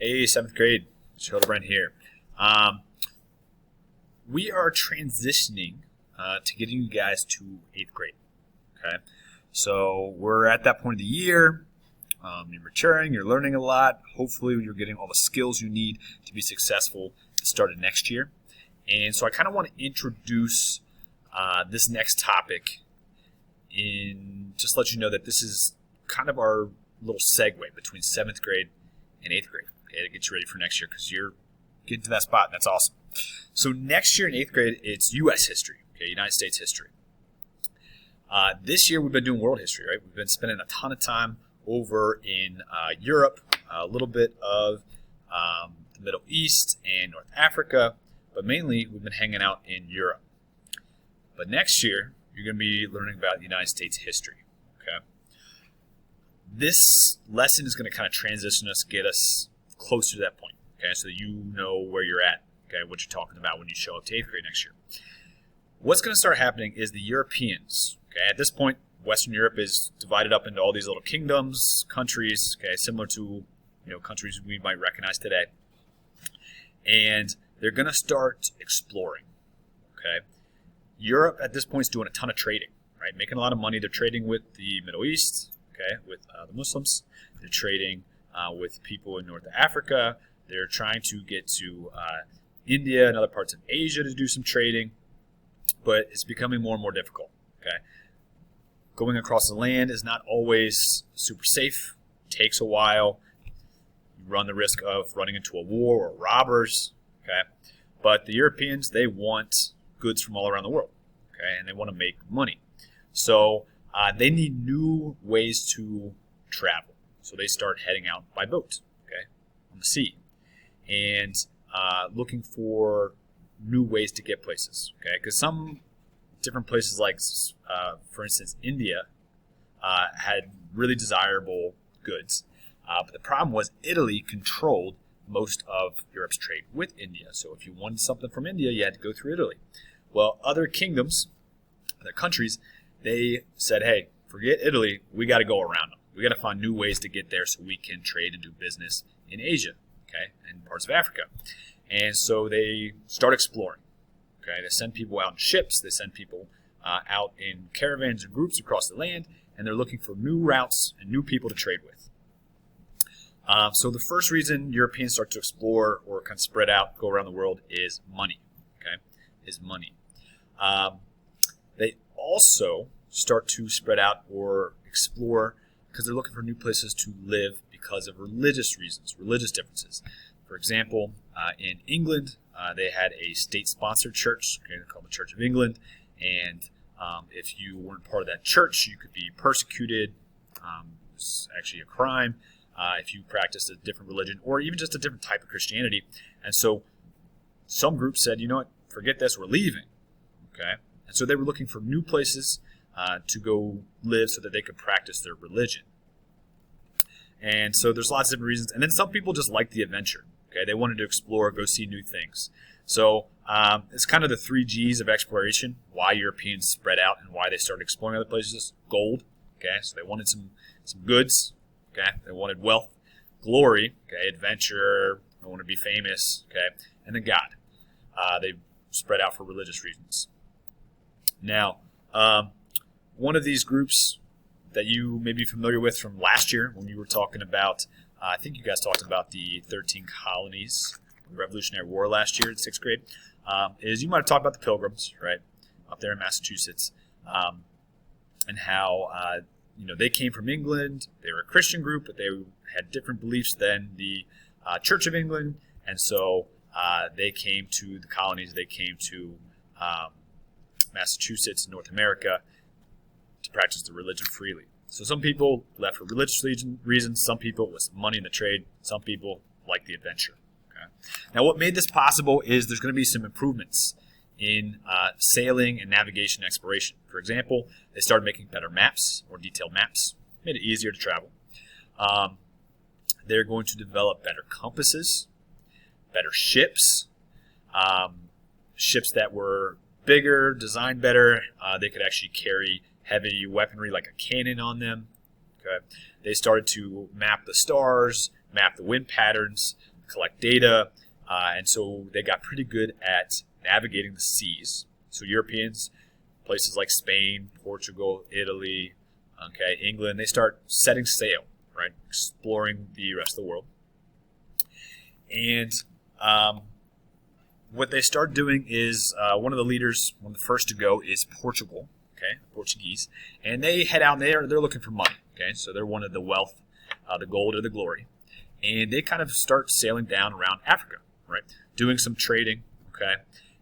Hey, 7th grade, Hildebrand here. We are transitioning to getting you guys to 8th grade. Okay, so we're at that point of the year. You're maturing, you're learning a lot. Hopefully, you're getting all the skills you need to be successful at the start of next year. And so I kind of want to introduce this next topic and just let you know that this is kind of our little segue between 7th grade and 8th grade. Okay, to get you ready for next year because you're getting to that spot. And that's awesome. So next year in 8th grade, it's U.S. history, okay, United States history. This year we've been doing world history, right? We've been spending a ton of time over in Europe, a little bit of the Middle East and North Africa, but mainly we've been hanging out in Europe. But next year, you're going to be learning about the United States history, okay? This lesson is going to kind of transition us, get us closer to that point, okay, so that you know where you're at, okay, what you're talking about when you show up to 8th grade next year. What's going to start happening is the Europeans, okay, at this point, Western Europe is divided up into all these little kingdoms, countries, okay, similar to, countries we might recognize today. And they're going to start exploring, okay. Europe at this point is doing a ton of trading, right, making a lot of money. They're trading with the Middle East, okay, with the Muslims. They're trading with people in North Africa. They're trying to get to India and other parts of Asia to do some trading, but it's becoming more and more difficult, okay. Going across the land is not always super safe. It takes a while. You run the risk of running into a war or robbers, okay. But the Europeans, they want goods from all around the world, okay, and they want to make money. So they need new ways to travel. So they start heading out by boat, okay, on the sea, and looking for new ways to get places, okay, because some different places like, for instance, India had really desirable goods. But the problem was Italy controlled most of Europe's trade with India. So if you wanted something from India, you had to go through Italy. Well, other kingdoms, other countries, they said, hey, forget Italy, we got to go around them. We got to find new ways to get there so we can trade and do business in Asia, okay, and parts of Africa. And so they start exploring. Okay, they send people out in ships. They send people out in caravans and groups across the land, and they're looking for new routes and new people to trade with. So the first reason Europeans start to explore or kind of spread out, go around the world, is money. Okay, is money. They also start to spread out or explore because they're looking for new places to live because of religious reasons, religious differences. For example, in England, they had a state-sponsored church called the Church of England, and if you weren't part of that church, you could be persecuted. It's actually a crime if you practiced a different religion or even just a different type of Christianity. And so some groups said, you know what, forget this, we're leaving. Okay, and so they were looking for new places to go live so that they could practice their religion. And so there's lots of different reasons. And then some people just liked the adventure. Okay, they wanted to explore, go see new things. So it's kind of the 3 G's of exploration, why Europeans spread out and why they started exploring other places. Gold, okay, so they wanted some goods, okay, they wanted wealth, glory, okay, adventure, they want to be famous, okay, and then God. They spread out for religious reasons. Now, one of these groups that you may be familiar with from last year when you were talking about, I think you guys talked about the 13 colonies, the Revolutionary War last year in 6th grade, is you might have talked about the Pilgrims, right, up there in Massachusetts, and how, they came from England. They were a Christian group, but they had different beliefs than the Church of England, and so they came to the colonies, they came to Massachusetts, North America, to practice the religion freely. So some people left for religious reasons, some people with money in the trade, some people like the adventure. Okay? Now what made this possible is there's going to be some improvements in sailing and navigation exploration. For example, they started making better maps, more detailed maps, made it easier to travel. They're going to develop better compasses, better ships, ships that were bigger, designed better. They could actually carry heavy weaponry like a cannon on them. Okay. They started to map the stars, map the wind patterns, collect data, and so they got pretty good at navigating the seas. So Europeans, places like Spain, Portugal, Italy, England, they start setting sail, right, exploring the rest of the world. And what they start doing is one of the leaders, one of the first to go, is Portugal, Portuguese, and they head out and they're looking for money, so they're one of the wealth, the gold or the glory, and they kind of start sailing down around Africa, right, doing some trading,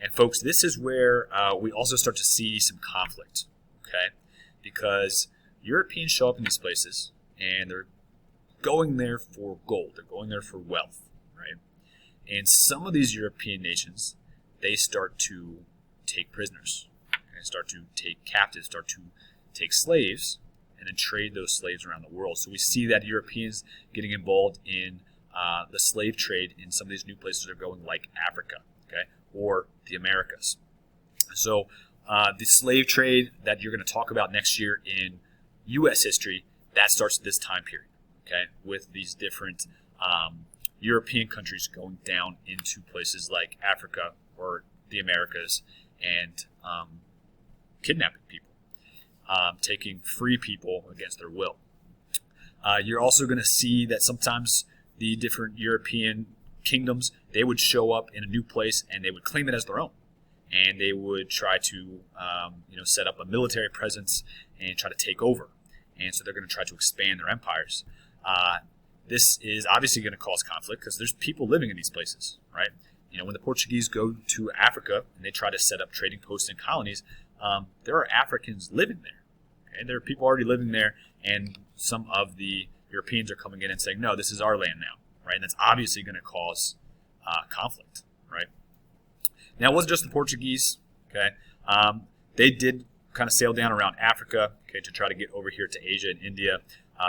and folks, this is where we also start to see some conflict, because Europeans show up in these places and they're going there for gold, they're going there for wealth, right, and some of these European nations, they start to take prisoners, start to take captives, start to take slaves, and then trade those slaves around the world. So we see that Europeans getting involved in the slave trade in some of these new places they're going, like Africa, or the Americas. So the slave trade that you're going to talk about next year in U.S. history, that starts at this time period, with these different European countries going down into places like Africa or the Americas and kidnapping people, taking free people against their will. You're also going to see that sometimes the different European kingdoms, they would show up in a new place and they would claim it as their own. And they would try to set up a military presence and try to take over. And so they're going to try to expand their empires. This is obviously going to cause conflict because there's people living in these places, right? When the Portuguese go to Africa and they try to set up trading posts and colonies, there are Africans living there. And there are people already living there, and some of the Europeans are coming in and saying, no, this is our land now, right? And that's obviously going to cause conflict, right? Now, it wasn't just the Portuguese, they did kind of sail down around Africa, to try to get over here to Asia and India.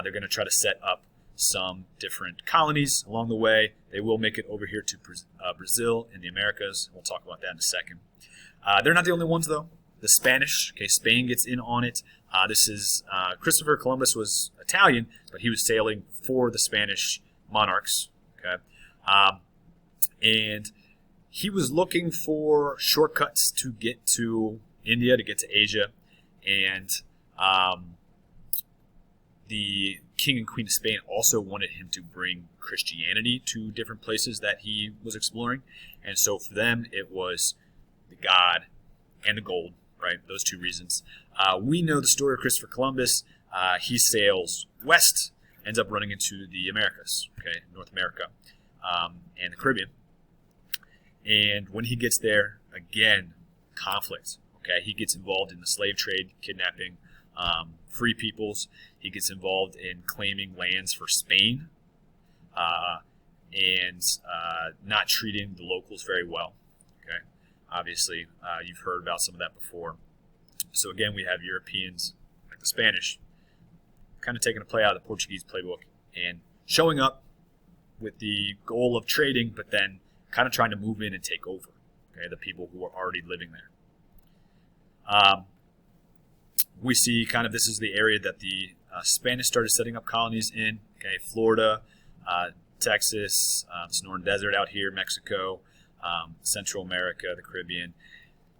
They're going to try to set up some different colonies along the way. They will make it over here to Brazil in the Americas. We'll talk about that in a second. They're not the only ones, though. The Spanish, Spain gets in on it. This is Christopher Columbus was Italian, but he was sailing for the Spanish monarchs. And he was looking for shortcuts to get to India, to get to Asia, and the King and Queen of Spain also wanted him to bring Christianity to different places that he was exploring. And so for them, it was the God and the gold, right? Those two reasons. We know the story of Christopher Columbus. He sails west, ends up running into the Americas, North America, and the Caribbean. And when he gets there, again, conflict. He gets involved in the slave trade, kidnapping free peoples. He gets involved in claiming lands for Spain and not treating the locals very well. Obviously, you've heard about some of that before. So again, we have Europeans, like the Spanish, kind of taking a play out of the Portuguese playbook and showing up with the goal of trading, but then kind of trying to move in and take over, the people who are already living there. We see kind of this is the area that the Spanish started setting up colonies in, Florida, Texas, Sonoran Desert out here, Mexico, Central America, the Caribbean,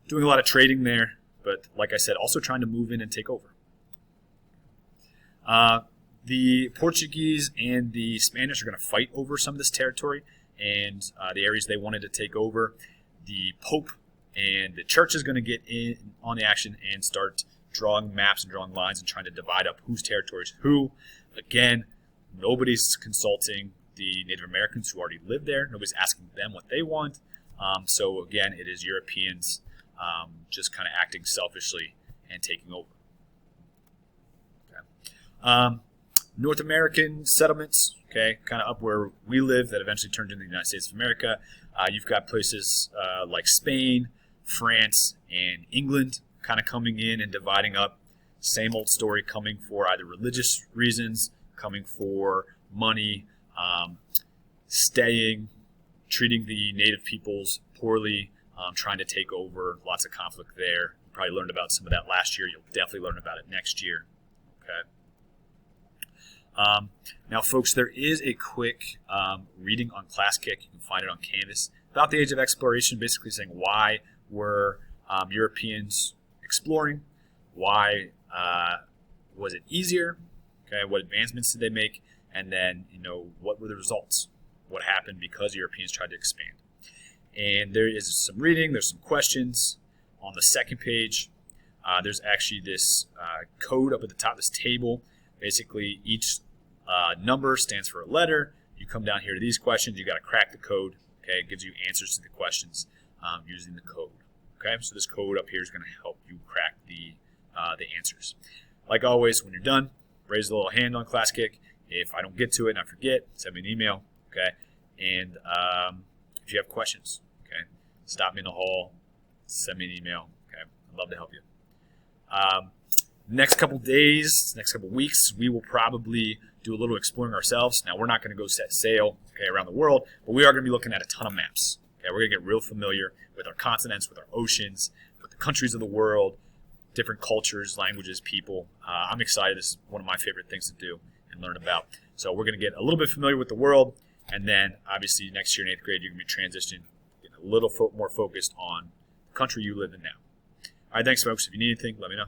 doing a lot of trading there, but like I said, also trying to move in and take over. The Portuguese and the Spanish are going to fight over some of this territory and the areas they wanted to take over. The Pope and the church is going to get in on the action and start drawing maps and drawing lines and trying to divide up whose territory is who. Again, nobody's consulting the Native Americans who already live there. Nobody's asking them what they want. So again, it is Europeans just kind of acting selfishly and taking over. North American settlements, kind of up where we live, that eventually turned into the United States of America. You've got places like Spain, France, and England kind of coming in and dividing up. Same old story, coming for either religious reasons, coming for money, staying, treating the native peoples poorly, trying to take over. Lots of conflict there. You probably learned about some of that last year. You'll definitely learn about it next year. Now, folks, there is a quick reading on ClassKick. You can find it on Canvas about the age of exploration, basically saying why were Europeans exploring, why was it easier, okay, what advancements did they make, and then, what were the results, what happened because Europeans tried to expand. And there is some reading, there's some questions. On the second page, there's actually this code up at the top of this table. Basically, each number stands for a letter. You come down here to these questions, you got to crack the code. Okay, it gives you answers to the questions using the code. Okay, so this code up here is going to help you crack the answers. Like always, when you're done, raise the little hand on ClassKick. If I don't get to it and I forget, send me an email. Okay, and if you have questions, okay, stop me in the hall, send me an email. Okay, I'd love to help you. Next couple days, next couple weeks, we will probably do a little exploring ourselves. Now, we're not going to go set sail, okay, around the world, but we are going to be looking at a ton of maps. Okay, we're going to get real familiar with our continents, with our oceans, with the countries of the world, different cultures, languages, people. I'm excited. This is one of my favorite things to do and learn about. So we're going to get a little bit familiar with the world, and then obviously next year in 8th grade, you're going to be transitioning, getting a little more focused on the country you live in now. All right, thanks, folks. If you need anything, let me know.